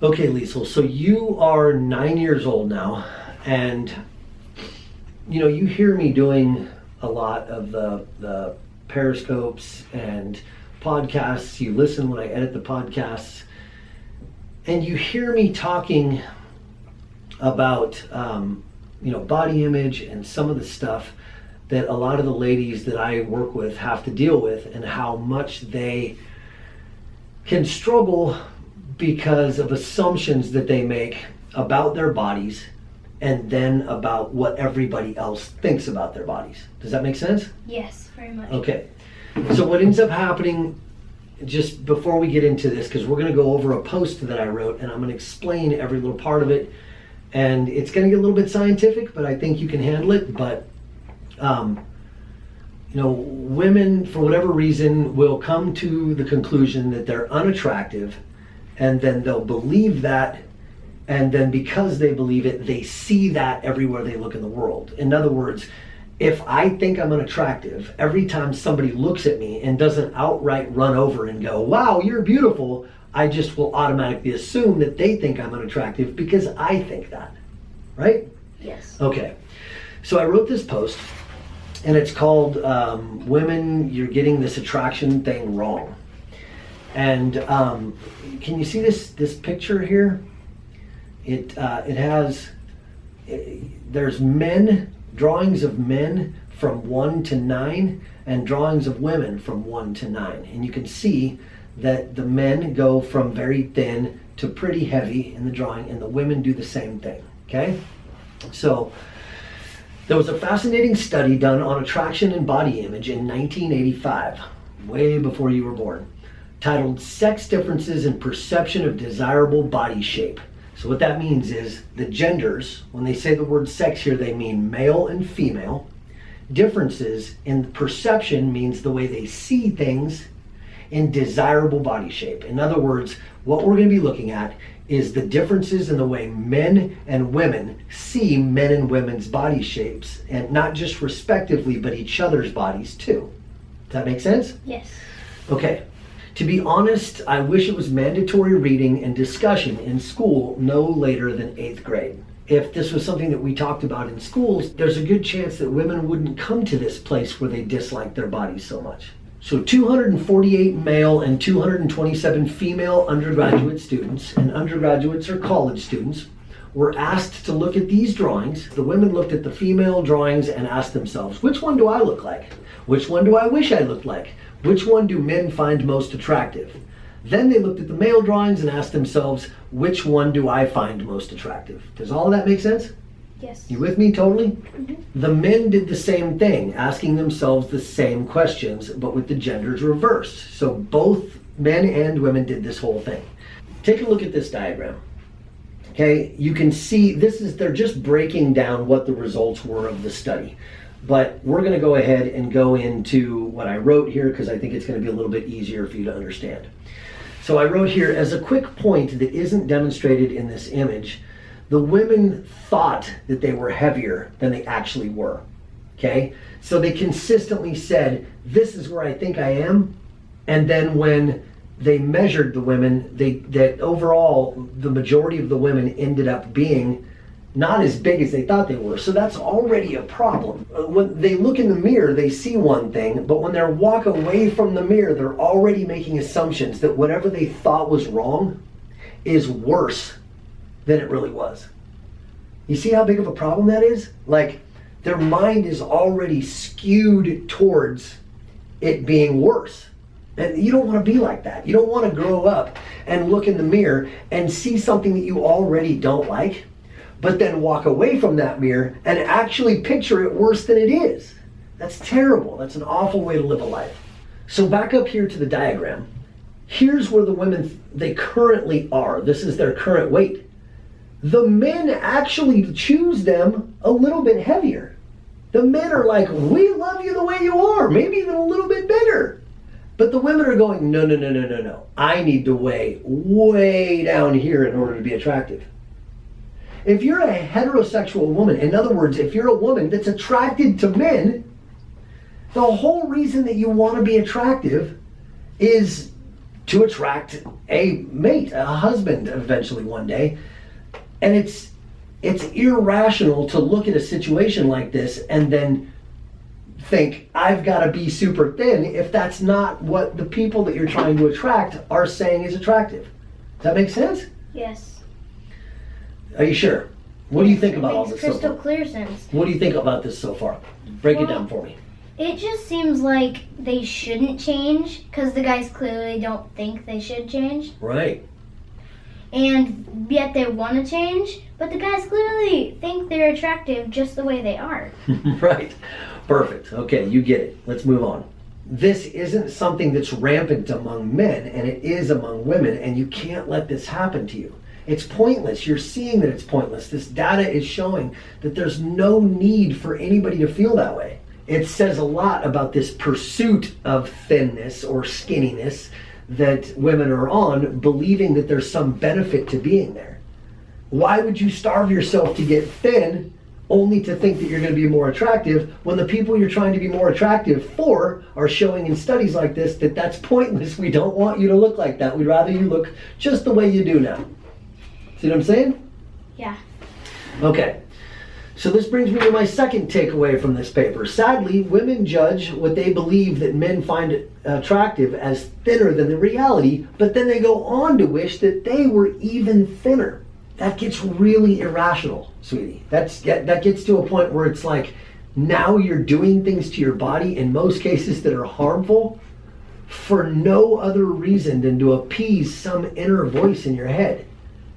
Okay, Liesl, so you are 9 years old now, and you hear me doing a lot of the periscopes and podcasts. You listen when I edit the podcasts, and you hear me talking about body image and some of the stuff that a lot of the ladies that I work with have to deal with, and how much they can struggle because of assumptions that they make about their bodies and then about what everybody else thinks about their bodies. Does that make sense? Yes, very much. Okay. So what ends up happening, just before we get into this, because we're going to go over a post that I wrote and I'm going to explain every little part of it, and it's going to get a little bit scientific, but I think you can handle it. But women, for whatever reason, will come to the conclusion that they're unattractive, and then they'll believe that, and then because they believe it, they see that everywhere they look in the world. In other words, if I think I'm unattractive, every time somebody looks at me and doesn't outright run over and go, "Wow, you're beautiful," I just will automatically assume that they think I'm unattractive because I think that, right? Yes. Okay, so I wrote this post, and it's called "Women, You're Getting This Attraction Thing Wrong." And can you see this picture here? It has there's drawings of men from 1 to 9 and drawings of women from 1 to 9, and you can see that the men go from very thin to pretty heavy in the drawing, and the women do the same thing. Okay, so there was a fascinating study done on attraction and body image in 1985, way before you were born, titled "Sex Differences in Perception of Desirable Body Shape." So what that means is the genders, when they say the word sex here, they mean male and female. Differences in perception means the way they see things in desirable body shape. In other words, what we're going to be looking at is the differences in the way men and women see men and women's body shapes, and not just respectively, but each other's bodies too. Does that make sense? Yes. Okay. To be honest, I wish it was mandatory reading and discussion in school no later than 8th grade. If this was something that we talked about in schools, there's a good chance that women wouldn't come to this place where they dislike their bodies so much. So 248 male and 227 female undergraduate students, and undergraduates are college students, were asked to look at these drawings. The women looked at the female drawings and asked themselves, which one do I look like? Which one do I wish I looked like? Which one do men find most attractive? Then they looked at the male drawings and asked themselves, which one do I find most attractive? Does all of that make sense? Yes. You with me totally? Mm-hmm. The men did the same thing, asking themselves the same questions, but with the genders reversed. So both men and women did this whole thing. Take a look at this diagram. Okay, you can see they're just breaking down what the results were of the study. But we're going to go ahead and go into what I wrote here, because I think it's going to be a little bit easier for you to understand. So I wrote here, as a quick point that isn't demonstrated in this image, the women thought that they were heavier than they actually were. Okay? So they consistently said, "This is where I think I am." And then when they measured the women, that overall the majority of the women ended up being not as big as they thought they were. So that's already a problem. When they look in the mirror, they see one thing, but when they walk away from the mirror, they're already making assumptions that whatever they thought was wrong is worse than it really was. You see how big of a problem that is? Like, their mind is already skewed towards it being worse. And you don't want to be like that. You don't want to grow up and look in the mirror and see something that you already don't like, but then walk away from that mirror and actually picture it worse than it is. That's terrible. That's an awful way to live a life. So back up here to the diagram. Here's where the women, they currently are. This is their current weight. The men actually choose them a little bit heavier. The men are like, "We love you the way you are, maybe even a little bit bigger." But the women are going, no. I need to weigh way down here in order to be attractive. If you're a heterosexual woman, in other words, if you're a woman that's attracted to men, the whole reason that you want to be attractive is to attract a mate, a husband eventually one day. And it's irrational to look at a situation like this and then think, I've got to be super thin, if that's not what the people that you're trying to attract are saying is attractive. Does that make sense? Yes. Are you sure? What do you think about all this so far? Crystal clear sense. What do you think about this so far? Break it down for me. It just seems like they shouldn't change because the guys clearly don't think they should change. Right. And yet they want to change, but the guys clearly think they're attractive just the way they are. Right. Perfect. Okay, you get it. Let's move on. This isn't something that's rampant among men, and it is among women, and you can't let this happen to you. It's pointless. You're seeing that it's pointless. This data is showing that there's no need for anybody to feel that way. It says a lot about this pursuit of thinness or skinniness that women are on, believing that there's some benefit to being there. Why would you starve yourself to get thin only to think that you're going to be more attractive when the people you're trying to be more attractive for are showing in studies like this that that's pointless? We don't want you to look like that. We'd rather you look just the way you do now. See what I'm saying? Yeah. Okay. So this brings me to my second takeaway from this paper. Sadly, women judge what they believe that men find attractive as thinner than the reality, but then they go on to wish that they were even thinner. That gets really irrational, sweetie. That gets to a point where it's like, now you're doing things to your body, in most cases that are harmful, for no other reason than to appease some inner voice in your head.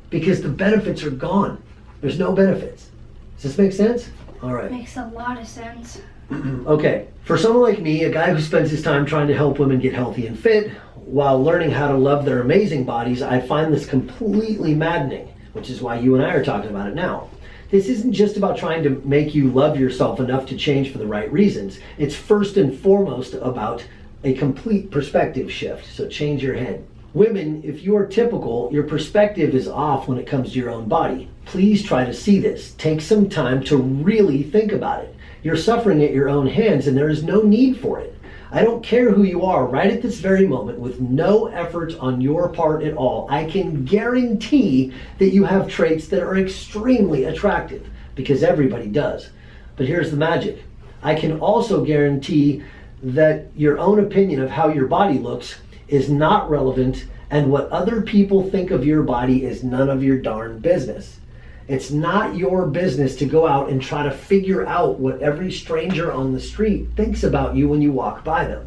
Because the benefits are gone. There's no benefits. Does this make sense? All right. Makes a lot of sense. Okay. For someone like me, a guy who spends his time trying to help women get healthy and fit while learning how to love their amazing bodies, I find this completely maddening, which is why you and I are talking about it now. This isn't just about trying to make you love yourself enough to change for the right reasons. It's first and foremost about a complete perspective shift. So change your head. Women, if you are typical, your perspective is off when it comes to your own body. Please try to see this. Take some time to really think about it. You're suffering at your own hands and there is no need for it. I don't care who you are right at this very moment, with no effort on your part at all. I can guarantee that you have traits that are extremely attractive, because everybody does. But here's the magic. I can also guarantee that your own opinion of how your body looks is not relevant, and what other people think of your body is none of your darn business. It's not your business to go out and try to figure out what every stranger on the street thinks about you when you walk by them.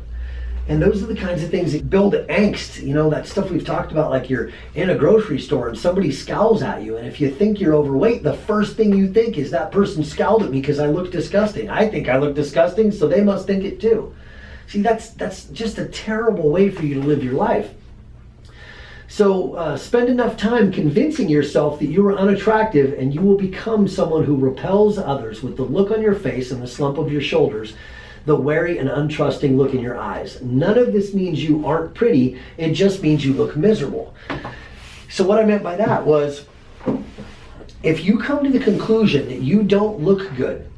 And those are the kinds of things that build angst. You know, that stuff we've talked about, like you're in a grocery store and somebody scowls at you, and if you think you're overweight, the first thing you think is, that person scowled at me because I look disgusting. I think I look disgusting, so they must think it too. See, that's just a terrible way for you to live your life. So spend enough time convincing yourself that you are unattractive, and you will become someone who repels others with the look on your face and the slump of your shoulders, the wary and untrusting look in your eyes. None of this means you aren't pretty. It just means you look miserable. So what I meant by that was, if you come to the conclusion that you don't look good,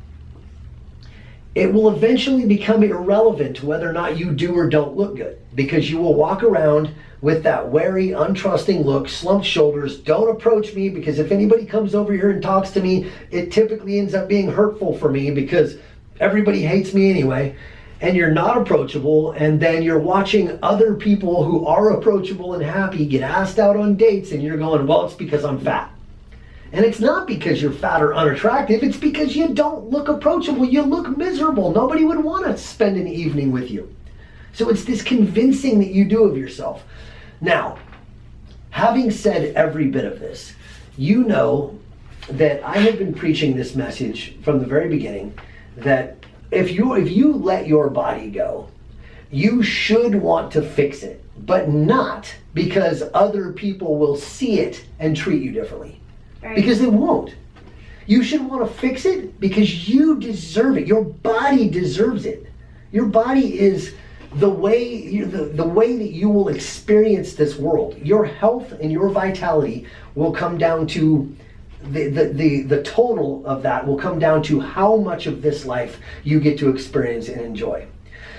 it will eventually become irrelevant whether or not you do or don't look good, because you will walk around with that wary, untrusting look, slumped shoulders. Don't approach me, because if anybody comes over here and talks to me, it typically ends up being hurtful for me because everybody hates me anyway. And you're not approachable, and then you're watching other people who are approachable and happy get asked out on dates, and you're going, well, it's because I'm fat. And it's not because you're fat or unattractive, it's because you don't look approachable. You look miserable. Nobody would want to spend an evening with you. So it's this convincing that you do of yourself. Now, having said every bit of this, you know that I have been preaching this message from the very beginning, that if you let your body go, you should want to fix it, but not because other people will see it and treat you differently. Right. Because they won't. You should want to fix it because you deserve it. Your body deserves it. Your body is the way that you will experience this world. Your health and your vitality will come down to the total of that will come down to how much of this life you get to experience and enjoy.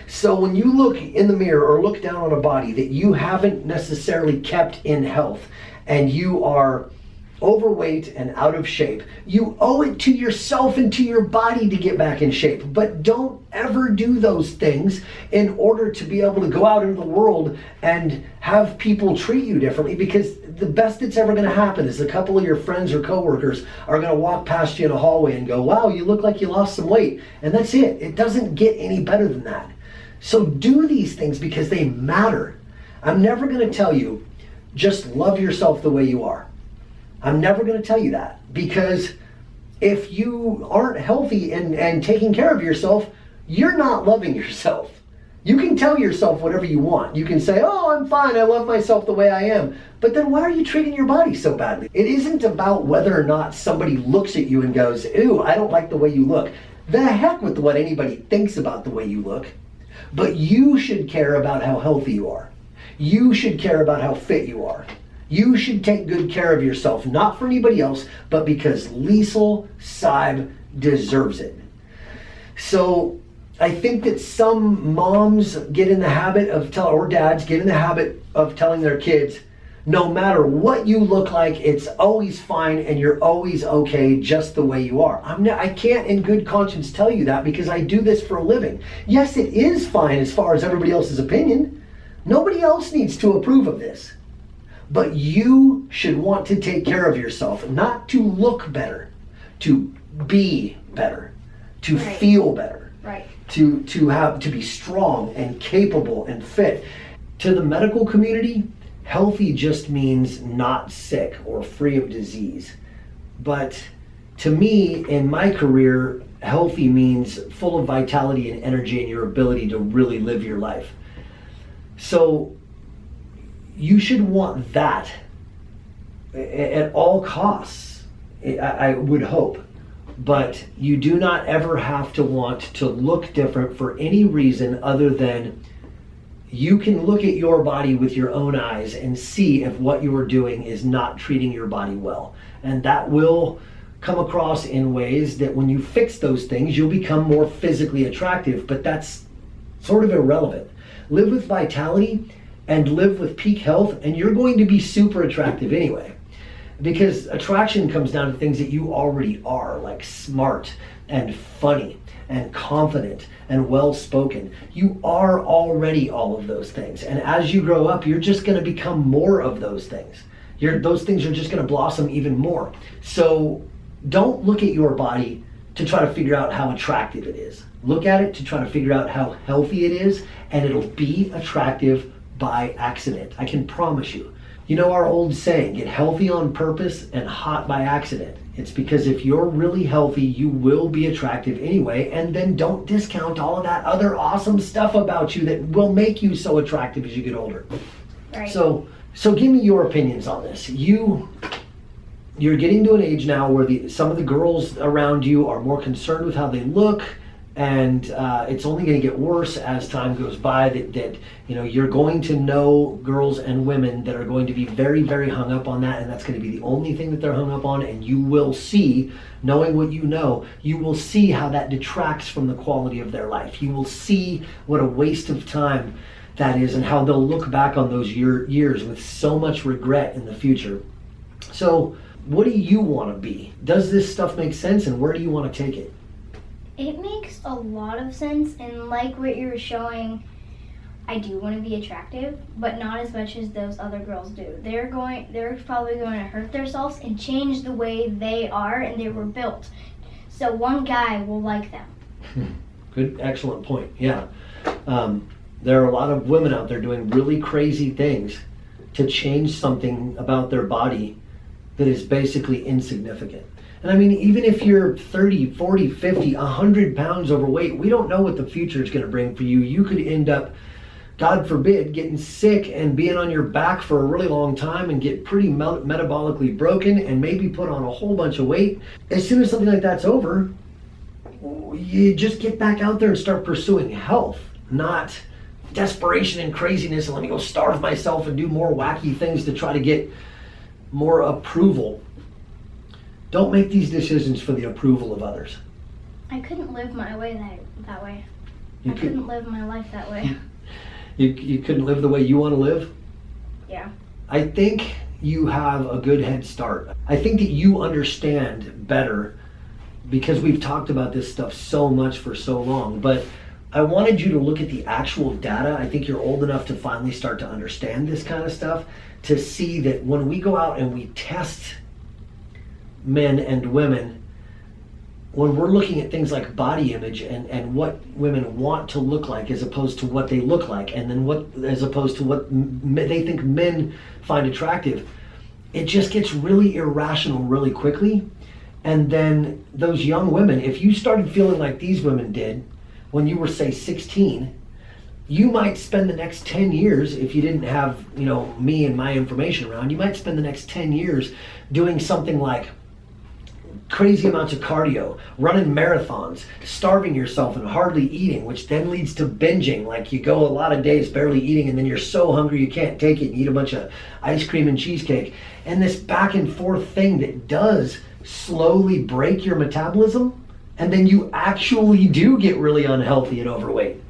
So when you look in the mirror or look down on a body that you haven't necessarily kept in health, and you are overweight and out of shape, you owe it to yourself and to your body to get back in shape. But don't ever do those things in order to be able to go out into the world and have people treat you differently, because the best that's ever going to happen is a couple of your friends or coworkers are going to walk past you in a hallway and go, wow, you look like you lost some weight. And that's it. It doesn't get any better than that. So do these things because they matter. I'm never going to tell you, just love yourself the way you are. I'm never going to tell you that, because if you aren't healthy and taking care of yourself, you're not loving yourself. You can tell yourself whatever you want. You can say, oh, I'm fine, I love myself the way I am. But then why are you treating your body so badly? It isn't about whether or not somebody looks at you and goes, ew, I don't like the way you look. The heck with what anybody thinks about the way you look. But you should care about how healthy you are. You should care about how fit you are. You should take good care of yourself, not for anybody else, but because Liesl Seib deserves it. So I think that some moms get in the habit of or dads get in the habit of telling their kids, no matter what you look like, it's always fine and you're always okay just the way you are. I can't in good conscience tell you that, because I do this for a living. Yes, it is fine as far as everybody else's opinion. Nobody else needs to approve of this. But you should want to take care of yourself, not to look better, to be better, to feel better, to be strong and capable and fit. To the medical community, healthy just means not sick or free of disease. But to me, in my career, healthy means full of vitality and energy and your ability to really live your life. So you should want that at all costs, I would hope. But you do not ever have to want to look different for any reason other than you can look at your body with your own eyes and see if what you are doing is not treating your body well. And that will come across in ways that when you fix those things, you'll become more physically attractive, but that's sort of irrelevant. Live with vitality and live with peak health, and you're going to be super attractive anyway. Because attraction comes down to things that you already are, like smart and funny and confident and well-spoken. You are already all of those things. And as you grow up, you're just going to become more of those things. Those things are just going to blossom even more. So don't look at your body to try to figure out how attractive it is. Look at it to try to figure out how healthy it is, and it'll be attractive by accident. I can promise you. You know our old saying, get healthy on purpose and hot by accident. It's because if you're really healthy, you will be attractive anyway, and then don't discount all of that other awesome stuff about you that will make you so attractive as you get older. Right. So give me your opinions on this. You're getting to an age now where some of the girls around you are more concerned with how they look, and it's only going to get worse as time goes by. That you're going to know girls and women that are going to be very, very hung up on that, and that's going to be the only thing that they're hung up on. And you will see, knowing what you know, you will see how that detracts from the quality of their life. You will see what a waste of time that is, and how they'll look back on those years with so much regret in the future. So what do you want to be? Does this stuff make sense, and where do you want to take it? It makes a lot of sense, and like what you were showing, I do want to be attractive, but not as much as those other girls do. They're probably going to hurt themselves and change the way they are and they were built. So one guy will like them. Good, excellent point. Yeah. There are a lot of women out there doing really crazy things to change something about their body that is basically insignificant. And I mean, even if you're 30, 40, 50, 100 pounds overweight, we don't know what the future is going to bring for you. You could end up, God forbid, getting sick and being on your back for a really long time and get pretty metabolically broken and maybe put on a whole bunch of weight. As soon as something like that's over, you just get back out there and start pursuing health, not desperation and craziness and let me go starve myself and do more wacky things to try to get more approval. Don't make these decisions for the approval of others. I couldn't live my way that way. You I couldn't live my life that way. You couldn't live the way you want to live? Yeah. I think you have a good head start. I think that you understand better because we've talked about this stuff so much for so long. But I wanted you to look at the actual data. I think you're old enough to finally start to understand this kind of stuff, to see that when we go out and we test men and women, when we're looking at things like body image and what women want to look like as opposed to what they look like, and then what as opposed to what they think men find attractive, it just gets really irrational really quickly. And then those young women, if you started feeling like these women did when you were, say, 16, you might spend the next 10 years, if you didn't have, me and my information around, you might spend the next 10 years doing something like crazy amounts of cardio, running marathons, starving yourself and hardly eating, which then leads to binging. Like you go a lot of days barely eating, and then you're so hungry you can't take it and eat a bunch of ice cream and cheesecake. And this back and forth thing that does slowly break your metabolism, and then you actually do get really unhealthy and overweight.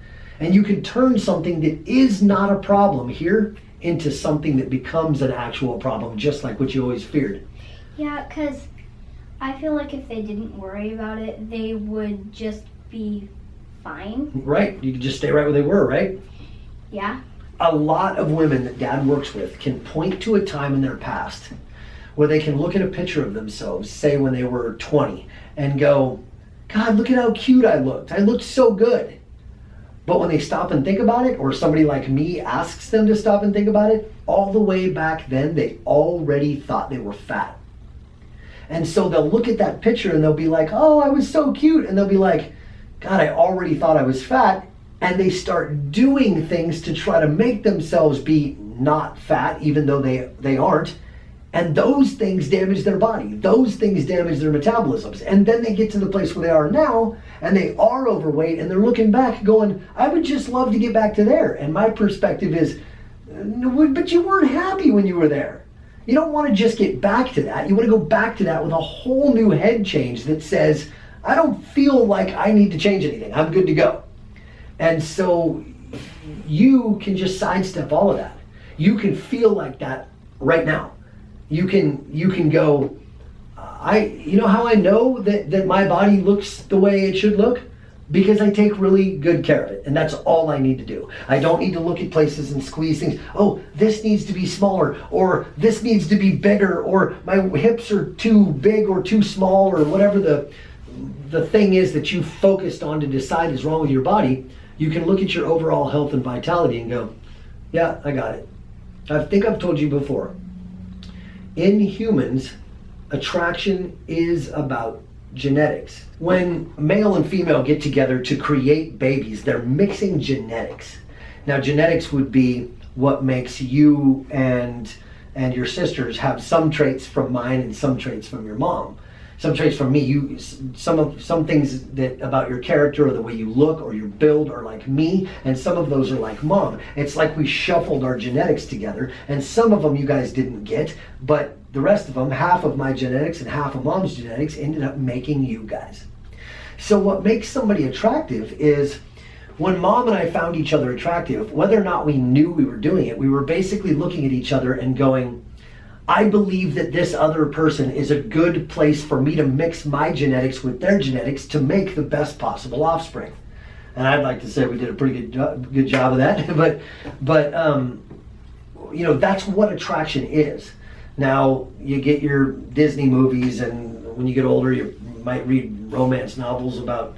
And you can turn something that is not a problem here into something that becomes an actual problem, just like what you always feared. Yeah, because I feel like if they didn't worry about it, they would just be fine. Right, you could just stay right where they were, right? Yeah. A lot of women that Dad works with can point to a time in their past where they can look at a picture of themselves, say when they were 20, and go, God, look at how cute I looked. I looked so good. But when they stop and think about it, or somebody like me asks them to stop and think about it, all the way back then, they already thought they were fat. And so they'll look at that picture and they'll be like, oh, I was so cute. And they'll be like, God, I already thought I was fat. And they start doing things to try to make themselves be not fat, even though they aren't. And those things damage their body. Those things damage their metabolisms. And then they get to the place where they are now, and they are overweight, and they're looking back going, I would just love to get back to there. And my perspective is, but you weren't happy when you were there. You don't want to just get back to that. You want to go back to that with a whole new head change that says, I don't feel like I need to change anything. I'm good to go. And so you can just sidestep all of that. You can feel like that right now. You can go, you know how I know that my body looks the way it should look? Because I take really good care of it, and that's all I need to do. I don't need to look at places and squeeze things. Oh, this needs to be smaller, or this needs to be bigger, or my hips are too big or too small, or whatever the thing is that you focused on to decide is wrong with your body. You can look at your overall health and vitality and go, yeah, I got it. I think I've told you before. In humans, attraction is about genetics. When male and female get together to create babies, they're mixing genetics. Now, genetics would be what makes you and your sisters have some traits from mine and some traits from your mom. Some traits from me. Some things that about your character or the way you look or your build are like me, and some of those are like mom. It's like we shuffled our genetics together, and some of them you guys didn't get, but the rest of them, half of my genetics and half of mom's genetics, ended up making you guys. So what makes somebody attractive is when mom and I found each other attractive, whether or not we knew we were doing it, we were basically looking at each other and going, I believe that this other person is a good place for me to mix my genetics with their genetics to make the best possible offspring. And I'd like to say we did a pretty good job of that, but that's what attraction is. Now, you get your Disney movies, and when you get older, you might read romance novels about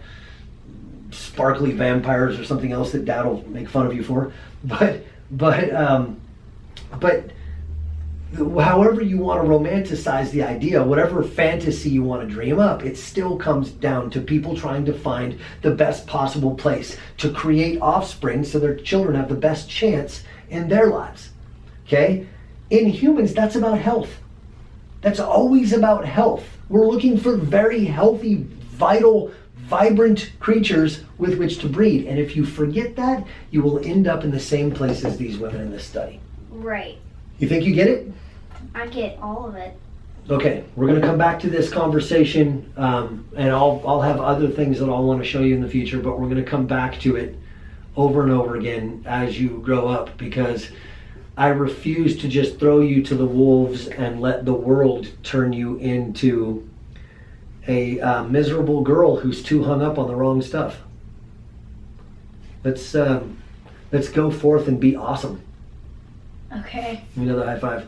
sparkly vampires or something else that Dad will make fun of you for. But however you want to romanticize the idea, whatever fantasy you want to dream up, it still comes down to people trying to find the best possible place to create offspring so their children have the best chance in their lives. Okay? In humans, that's about health. That's always about health. We're looking for very healthy, vital, vibrant creatures with which to breed. And if you forget that, you will end up in the same place as these women in this study. Right. You think you get it? I get all of it. Okay, we're going to come back to this conversation, and I'll have other things that I'll want to show you in the future, but we're going to come back to it over and over again as you grow up, because I refuse to just throw you to the wolves and let the world turn you into a miserable girl who's too hung up on the wrong stuff. Let's go forth and be awesome. Okay. Another high five.